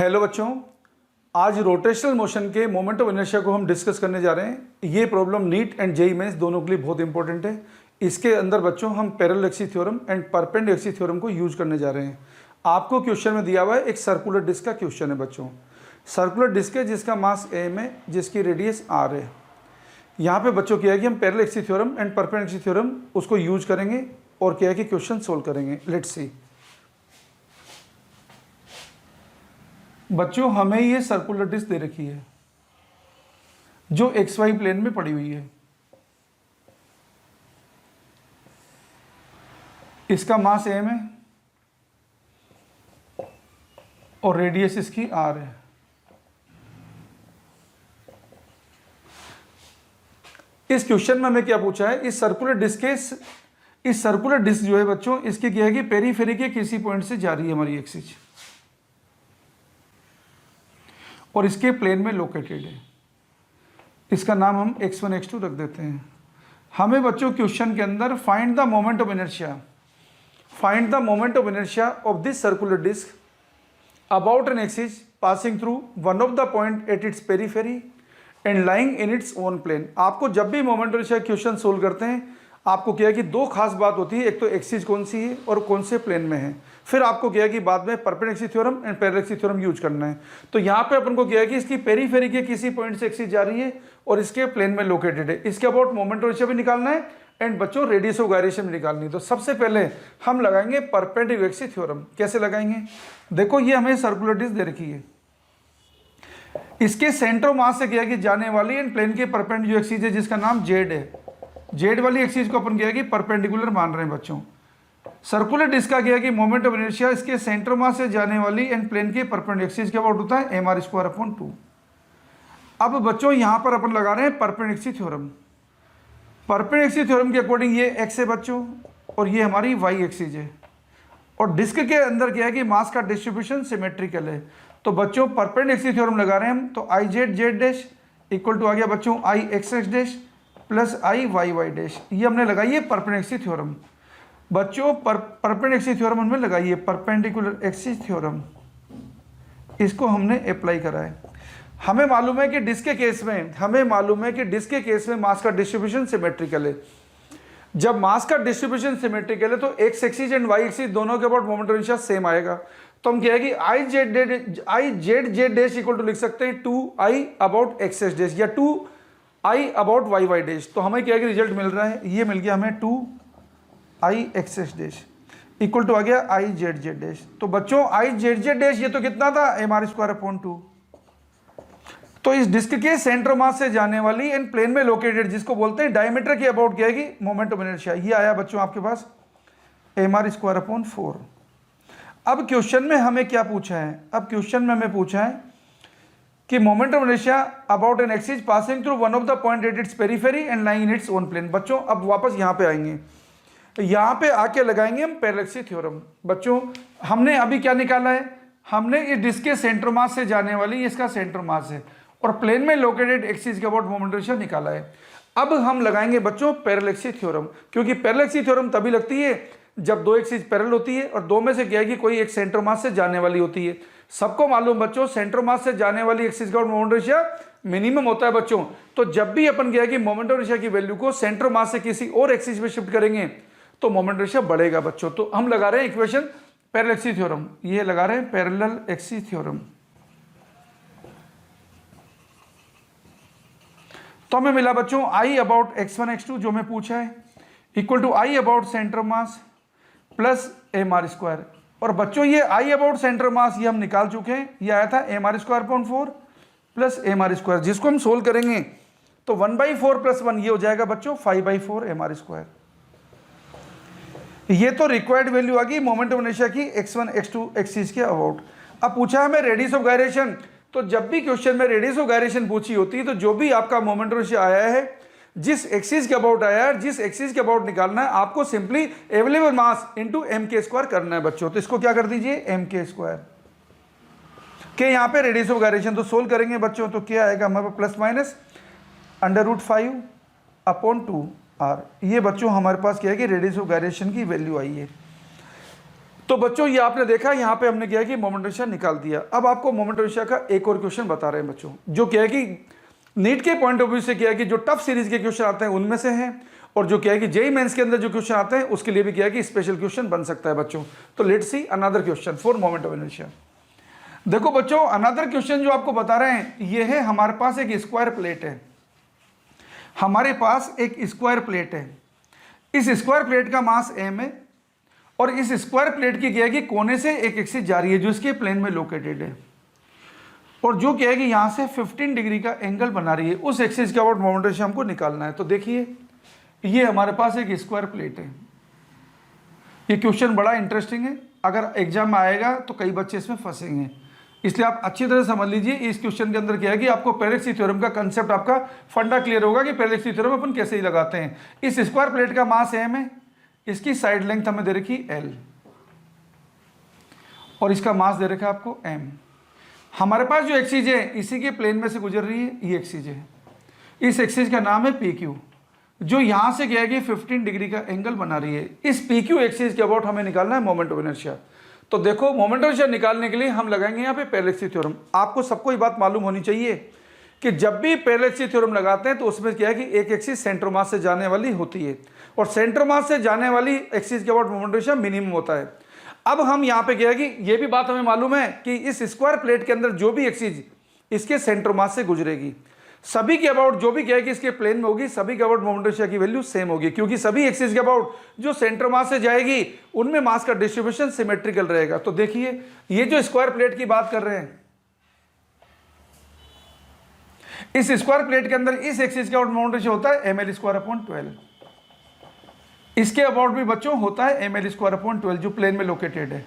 Hello बच्चों, आज rotational motion के मोमेंट ऑफ इनर्शिया को हम डिस्कस करने जा रहे हैं। ये problem NEET and JEE mains दोनों के लिए बहुत इंपॉर्टेंट है। इसके अंदर बच्चों हम parallel axis theorem and perpendicular axis theorem को यूज करने जा रहे हैं। आपको क्वेश्चन में दिया हुआ है एक सर्कुलर डिस्क का क्वेश्चन है बच्चों। सर्कुलर डिस्क है जिसका मास एम है, जिसकी रेडियस आर है। यहाँ पे बच्चों क्या है कि हम parallel axis theorem and perpendicular axis theorem उसको यूज करेंगे और क्या है कि क्वेश्चन सोल्व करेंगे। लेट्स सी बच्चों, हमें ये सर्कुलर डिस्क दे रखी है जो एक्स वाई प्लेन में पड़ी हुई है। इसका मास एम है और रेडियस इसकी आर है। इस क्वेश्चन में हमें क्या पूछा है, इस सर्कुलर डिस्क जो है बच्चों, इसकी क्या है कि पेरीफेरी के किसी पॉइंट से जा रही है हमारी एक्सिस और इसके प्लेन में लोकेटेड है। इसका नाम हम x1 x2 रख देते हैं। हमें बच्चों क्वेश्चन के अंदर find the moment of inertia of this circular disc about an axis passing through one of the point at its periphery and lying in its own plane. आपको जब भी moment of inertia question solve करते हैं, आपको क्या है कि दो खास बात होती है, एक तो एक्सिस कौन सी है और कौन से प्लेन में है। फिर आपको क्या है कि बाद में perpendicular axis theorem and parallel axis theorem use करना है। तो यहाँ पे अपन को क्या है कि इसकी पेरीफेरी के किसी पॉइंट से एक्सिस जा रही है और इसके प्लेन में लोकेटेड है। इसके अबाउट मोमेंट ऑफ इनर्शिया भी निकालना है एंड बच्चों रेडियस ऑफ गायरेशन भी निकालनी है। तो सबसे पहले हम लगाएंगे परपेंडिकुलर एक्सिस थ्योरम। कैसे लगाएंगे, देखो ये हमें सर्कुलर डिस्क दे रखी है। इसके सेंटर ऑफ मास से क्या है कि जाने वाली एंड प्लेन के परपेंडिकुलर एक्सिस है जिसका नाम जेड है। जेड वाली एक्सिस को अपन क्या है कि परपेंडिकुलर मान रहे हैं बच्चों। सर्कुलर डिस्क का क्या है कि मोमेंट ऑफ इनर्शिया इसके सेंटर मास से जाने वाली एंड प्लेन के परपेंडिकुलर एक्सिस के अबाउट होता है mr²/2। अब बच्चों यहाँ पर अपन लगा रहे हैं perpendicular axis theorem. Perpendicular axis theorem के अकॉर्डिंग ये x है बच्चों और ये हमारी y एक्सिस है और डिस्क के अंदर क्या है कि मास का डिस्ट्रीब्यूशन सिमेट्रिकल है। तो बच्चों परपेंडिकुलर एक्सिस थ्योरम लगा रहे हैं हम, तो i z z dash equal to आ गया बच्चों i x x dash plus i y y dash. ये हमने लगाई है परपेंडिकुलर एक्सिस थ्योरम। बच्चों परपेंडिकुलर एक्सिस थ्योरम हमने लगाई है, परपेंडिकुलर एक्सिस थ्योरम, इसको हमने अप्लाई करा है। हमें मालूम है कि डिस्क के केस में मास का डिस्ट्रीब्यूशन सिमेट्रिकल है। जब मास का डिस्ट्रीब्यूशन सिमेट्रिकल है तो X axis and Y axis दोनों के about moment of inertia same आएगा। तो हम क्या है कि I Z Z dash equal to लिख सकते हैं 2i about x X dash या 2i about Y Y dash. तो हमें क्या है कि रिजल्ट मिल रहा है, ये मिल गया हमें 2i X X dash equal to आ गया i जेड जेड डैश। तो बच्चों i जेड जेड डैश ये तो कितना था mr²/2। तो इस डिस्क के सेंटर मास से जाने वाली एंड प्लेन में लोकेटेड जिसको बोलते हैं डायमीटर के अबाउट क्या है कि मोमेंट ऑफ इनर्शिया, ये आया बच्चों आपके पास mr²/4। अब क्वेश्चन में हमें क्या पूछा है, अब क्वेश्चन में हमें पूछा है कि moment of inertia about an axis passing through one of the point at its periphery and lying in its own plane. बच्चों अब वापस यहाँ पे आएंगे, यहाँ पे आके लगाएंगे हम पैरेलल एक्सिस थ्योरम। बच्चों हमने अभी क्या निकाला है, हमने इस डिस्क के सेंटर मास से जाने वाली इसका सेंटर मास है और प्लेन में लोकेटेड एक्सिस के अबाउट मोमेंट ऑफ इनर्शिया निकाला है। अब हम लगाएंगे बच्चों पैरेलल एक्सिस थ्योरम, क्योंकि पैरेलल एक्सिस थ्योरम तभी लगती है जब दो एक्सिस पैरेलल होती है और दो में से क्या है कि कोई एक सेंटर मास से जाने वाली होती है। सबको मालूम बच्चों सेंटर मास से जाने वाली एक्सिस का मोमेंट ऑफ इनर्शिया मिनिमम होता है बच्चों। तो जब भी अपन क्या है कि मोमेंट ऑफ इनर्शिया की वैल्यू को सेंटर मास से किसी और एक्सिस में शिफ्ट करेंगे तो मोमेंट ऑफ इनर्शिया बढ़ेगा बच्चों। तो हम लगा रहे हैं इक्वेशन पैरेलल एक्सिस थ्योरम, ये लगा रहे हैं पैरेलल एक्सिस थ्योरम। तो हमें मिला बच्चों i अबाउट x1 x2 जो मैं पूछा है equal to i about centre mass plus mr²। और बच्चों ये i अबाउट सेंटर मास ये हम निकाल चुके हैं, ये आया था mr²/4 प्लस mr², जिसको हम सोल्व करेंगे तो 1/4 + 1 ये हो जाएगा बच्चों 5/4 mr²। ये तो रिक्वायर्ड वैल्यू आ गई मोमेंट ऑफ इनर्शिया की x1 x2 एक्सिस के अबाउट। अब पूछा हमें रेडियस ऑफ गायरेशन, तो जब भी क्वेश्चन में रेडियस ऑफ गायरेशन पूछी होती है तो जो भी आपका मोमेंट ऑफ इनर्शिया आया है, जिस एक्सिस के अबाउट आया है, जिस एक्सिस के अबाउट निकालना है, आपको simply available mass into mk² करना है बच्चों। तो इसको क्या कर दीजिए mk² के यहाँ पे रेडियस ऑफ गायरेशन तो सोल्व करेंगे बच्चों, तो क्या आएगा हमारे पास प्लस माइनस √5/2r। ये बच्चों हमारे पास क्या है कि रेडियस ऑफ गायरेशन की वैल्यू आई है। तो बच्चों ये आपने देखा, यहाँ पे हमने क्या है कि मोमेंट रेशियो निकाल दिया। अब आपको मोमेंट रेशियो का एक और क्वेश्चन बता रहे हैं बच्चों, जो क्या है कि नीट के पॉइंट ऑफ व्यू से क्या है कि जो टफ सीरीज के क्वेश्चन आते हैं उनमें से हैं, और जो क्या है कि जेईई मेंस के अंदर जो क्वेश्चन आते हैं उसके लिए भी क्या है कि स्पेशल क्वेश्चन बन सकता है बच्चों। तो let's see another question for moment of inertia. देखो बच्चों अनदर क्वेश्चन जो आपको बता रहे हैं ये है, हमारे पास एक स्क्वायर प्लेट है, हमारे पास एक स्क्वायर प्लेट है। इस स्क्वायर प्लेट का मास m है और इस स्क्वायर प्लेट की क्या है कि कोने से एक एक्सिस जा रही है जो इसके प्लेन में लोकेटेड है, और जो क्या है कि यहाँ से 15 डिग्री का एंगल बना रही है। उस एक्सिस के अबाउट मोमेंट रेशियो हमको निकालना है। तो देखिए ये हमारे पास एक स्क्वायर प्लेट है। ये क्वेश्चन बड़ा इंटरेस्टिंग है, अगर एग्जाम में आएगा तो कई बच्चे इसमें फंसेंगे, इसलिए आप अच्छी तरह समझ लीजिए। इस क्वेश्चन के अंदर क्या है कि आपको पैरेलैक्सिटी थ्योरम का कंसेप्ट, आपका फंडा क्लियर होगा कि पैरेलैक्सिटी थ्योरम अपन कैसे ही लगाते हैं। इस स्क्वायर प्लेट का मास m है, इसकी साइड लेंथ हमें दे रखी l, और इसका मास दे रखा है आपको m। हमारे पास जो एक्सिस है इसी के प्लेन में से गुजर रही है, ये एक्सिस है। इस एक्सिस का नाम है PQ, जो यहाँ से क्या है कि 15 डिग्री का एंगल बना रही है। इस PQ एक्सिस के अबाउट हमें निकालना है मोमेंट ऑफ इनर्शिया। तो देखो मोमेंट ऑफ इनर्शिया निकालने के लिए हम लगाएंगे यहाँ पे पैरेलैक्सिटी थ्योरम। आपको सबको ये बात मालूम होनी चाहिए कि जब भी पैरेलैक्सिटी थ्योरम लगाते हैं तो उसमें क्या है कि एक एक्सिस सेंटर मास से जाने वाली होती है, और सेंटर मास से जाने वाली एक्सिस के about moment of inertia minimum होता है। अब हम यहाँ पे क्या है कि ये भी बात हमें मालूम है कि इस स्क्वायर प्लेट के अंदर जो भी एक्सिस इसके सेंटर मास से गुजरेगी, सभी के अबाउट जो भी क्या है कि इसके प्लेन में होगी, सभी के अबाउट मोमेंट ऑफ इनर्शिया की वैल्यू सेम होगी, क्योंकि सभी एक्सिस के अबाउट जो सेंटर मास से जाएगी उनमें मास का डिस्ट्रीब्यूशन सिमेट्रिकल रहेगा। तो देखिए ये जो स्क्वायर प्लेट की बात कर रहे हैं, इस स्क्वायर प्लेट के अंदर इस एक्सिस के अबाउट मोमेंट ऑफ इनर्शिया होता है ml²/12। इसके अबाउट भी बच्चों होता है ml²/12 जो प्लेन में लोकेटेड है।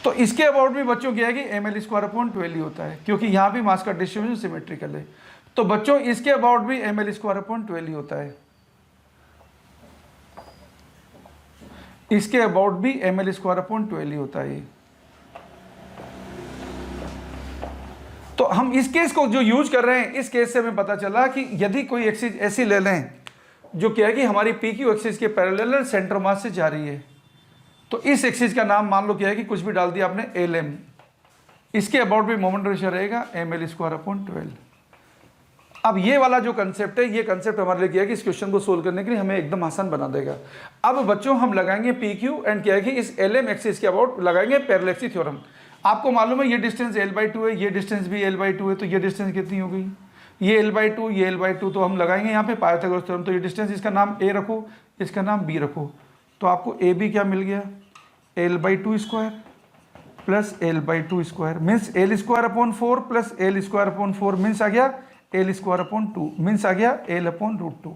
तो इसके अबाउट भी बच्चों क्या है कि ml²/12 ही होता है, क्योंकि यहां भी मास का डिस्ट्रीब्यूशन सिमेट्रिकल है। तो बच्चों इसके अबाउट भी ml²/12 ही होता है, इसके अबाउट भी ml²/12 ही होता है। तो हम इस केस को जो यूज कर रहे हैं, इस केस से हमें पता चला कि यदि कोई एक्सिस ऐसी ले लें जो क्या है कि हमारी PQ एक्सिस के पैरेलल सेंटर मास से जा रही है, तो इस एक्सिस का नाम मान लो क्या है कि कुछ भी डाल दिया आपने LM, इसके अबाउट भी मोमेंट रेशियो रहेगा ml²/12। अब ये वाला जो कंसेप्ट है, ये कंसेप्ट हमारे लिए क्या है कि इस क्वेश्चन को सोल्व करने के लिए हमें एकदम आसान बना देगा। अब बच्चों हम लगाएंगे PQ एंड क्या है कि इस LM एक्सिस के अबाउट लगाएंगे पैरेलैक्सिटी थ्योरम। आपको मालूम है ये डिस्टेंस l/2 है, ये डिस्टेंस भी l/2 है, तो ये डिस्टेंस कितनी हो गई, ये l/2, ये l/2, तो हम लगाएंगे यहाँ पे पाइथागोरस थ्योरम। तो ये डिस्टेंस, इसका नाम a रखो, इसका नाम b रखो, तो आपको AB क्या मिल गया, l/2² plus l/2² means l²/4 plus l²/4 means आ गया l²/2 मीन्स आ गया l/√2।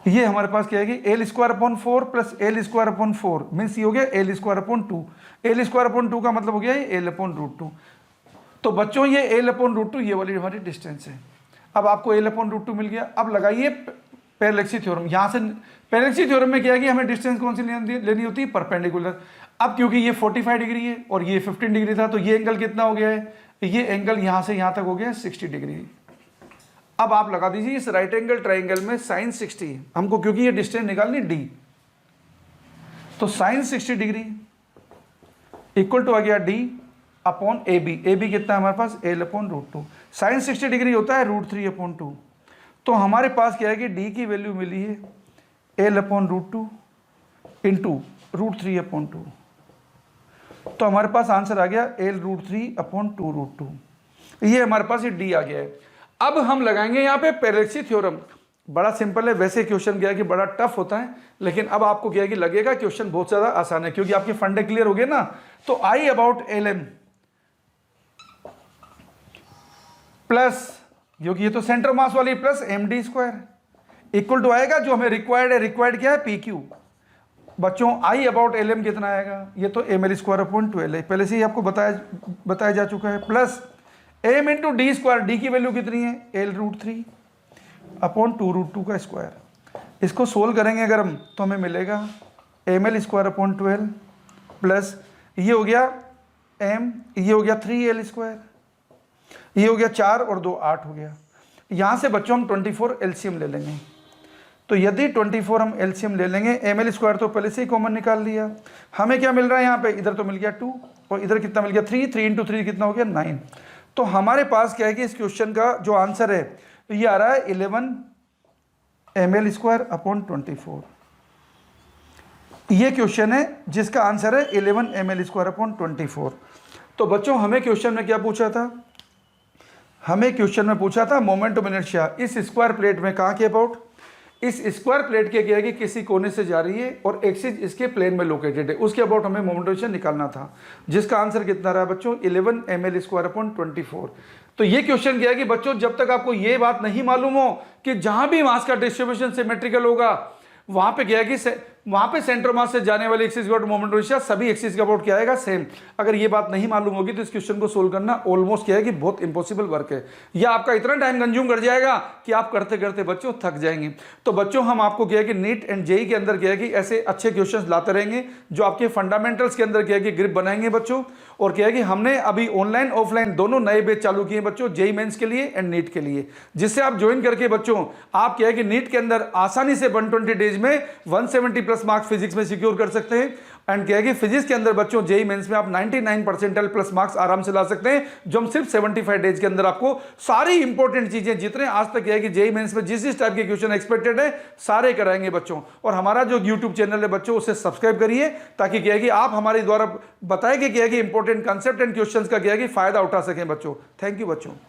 ये हमारे पास क्या है कि l²/4 प्लस l²/4 मीन्स ये हो गया l²/2। l²/2 का मतलब हो गया ये l/√2। तो बच्चों ये l/√2 ये वाली हमारी डिस्टेंस है। अब आपको l/√2 मिल गया। अब लगाइए पैरेलैक्सिटी थ्योरम। यहाँ से पैरेलैक्सिटी थ्योरम में क्या है कि हमें डिस्टेंस कौन सी लेनी होती है, परपेंडिकुलर। अब क्योंकि ये 45 डिग्री है और ये 15 डिग्री था, तो ये एंगल कितना हो गया है, ये एंगल यहाँ से यहाँ तक हो गया 60 डिग्री। अब आप लगा दीजिए इस राइट एंगल ट्राइंगल में sin 60 हमको, क्योंकि ये डिस्टेंस निकालनी d, तो sin 60 डिग्री इक्वल टू आ गया d/AB। AB कितना है हमारे पास l/√2। sin 60 डिग्री होता है √3/2। तो हमारे पास क्या है कि d की वैल्यू मिली है l/√2 इंटू √3/2। तो हमारे पास आंसर आ गया l√3/2√2। ये हमारे पास ये d आ गया है। अब हम लगाएंगे यहाँ पे पैरेलैक्सिटी थ्योरम। बड़ा सिंपल है, वैसे क्वेश्चन क्या है कि बड़ा टफ होता है, लेकिन अब आपको क्या है कि लगेगा क्वेश्चन बहुत ज़्यादा आसान है, क्योंकि आपके फंडे क्लियर हो गए ना। तो I/LM प्लस, क्योंकि ये तो सेंटर मास वाली, प्लस md² इक्वल टू आएगा जो हमें रिक्वायर्ड है। रिक्वायर्ड क्या है, PQ। बच्चों I/LM कितना आएगा, ये तो ml²/12 है, पहले से ही आपको बताया जा चुका है, plus m into d²। d की वैल्यू कितनी है l√3/2√2 का स्क्वायर। इसको सोल्व करेंगे अगर हम, तो हमें मिलेगा ml²/12 प्लस ये हो गया m, ये हो गया 3l², ये हो गया 4 और 2 8 हो गया। यहाँ से बच्चों हम 24 LCM ले लेंगे। तो यदि 24 हम एलसीएम ले लेंगे, ml² तो पहले से ही कॉमन निकाल लिया, हमें क्या मिल रहा है यहाँ पे, इधर तो मिल गया 2 और इधर कितना मिल गया 3, 3 इंटू 3 कितना हो गया 9। तो हमारे पास क्या है कि इस क्वेश्चन का जो आंसर है ये आ रहा है 11 ml² अपॉन 24। ये क्वेश्चन है जिसका आंसर है 11 ml² अपॉन 24। तो बच्चों हमें क्वेश्चन में क्या पूछा था, हमें क्वेश्चन में पूछा था मोमेंट ऑफ इनर्शिया इस स्क्वायर प्लेट में, कहाँ के अबाउट, इस स्क्वायर प्लेट के क्या है कि किसी कोने से जा रही है और एक्सिस इसके प्लेन में लोकेटेड है, उसके अबाउट हमें मोमेंट ऑफ इनर्शिया निकालना था, जिसका आंसर कितना रहा बच्चों 11 ml² अपॉन 24। तो ये क्वेश्चन क्या है कि बच्चों जब तक आपको ये बात नहीं मालूम हो कि जहां भी मास का डिस्ट्रीब्यूशन सिमेट्रिकल होगा वहां पे क्या है कि वहां पे सेंटर मास से जाने वाले एक्सिस का मोमेंट ऑफ इनर्शिया सभी एक्सिस का अबाउट क्या आएगा सेम। अगर ये बात नहीं मालूम होगी तो इस क्वेश्चन को सोल्व करना ऑलमोस्ट क्या है कि बहुत इंपॉसिबल वर्क है, या आपका इतना टाइम कंज्यूम कर जाएगा कि आप करते करते बच्चों थक जाएंगे। तो बच्चों हम आपको क्या है कि नीट एंड जेई के अंदर क्या है कि ऐसे अच्छे क्वेश्चन लाते रहेंगे जो आपके फंडामेंटल्स के अंदर क्या है कि ग्रिप बनाएंगे बच्चों। और क्या है कि हमने अभी ऑनलाइन ऑफलाइन दोनों नए बैच चालू किए बच्चों, जेई मेंस के लिए एंड नीट के लिए, जिससे आप ज्वाइन करके बच्चों आप क्या है कि नीट के अंदर आसानी से 120 डेज में 170 प्लस मार्क्स फिजिक्स में सिक्योर कर सकते हैं। एंड क्या है कि फिजिक्स के अंदर बच्चों जेई मेंस में आप 99 परसेंटाइल प्लस मार्क्स आराम से ला सकते हैं, जो हम सिर्फ 75 डेज के अंदर आपको सारी इंपॉर्टेंट चीजें जितने आज तक क्या है कि जेई मेंस में जिस टाइप के क्वेश्चन एक्सपेक्टेड है सारे कराएंगे बच्चों। और हमारा जो यूट्यूब चैनल है बच्चों उसे सब्सक्राइब करिए, ताकि क्या है कि आप हमारे द्वारा बताए गए क्या है कि इंपॉर्टेंट कंसेप्ट एंड क्वेश्चंस का क्या है कि फायदा उठा सकें बच्चों। थैंक यू बच्चों।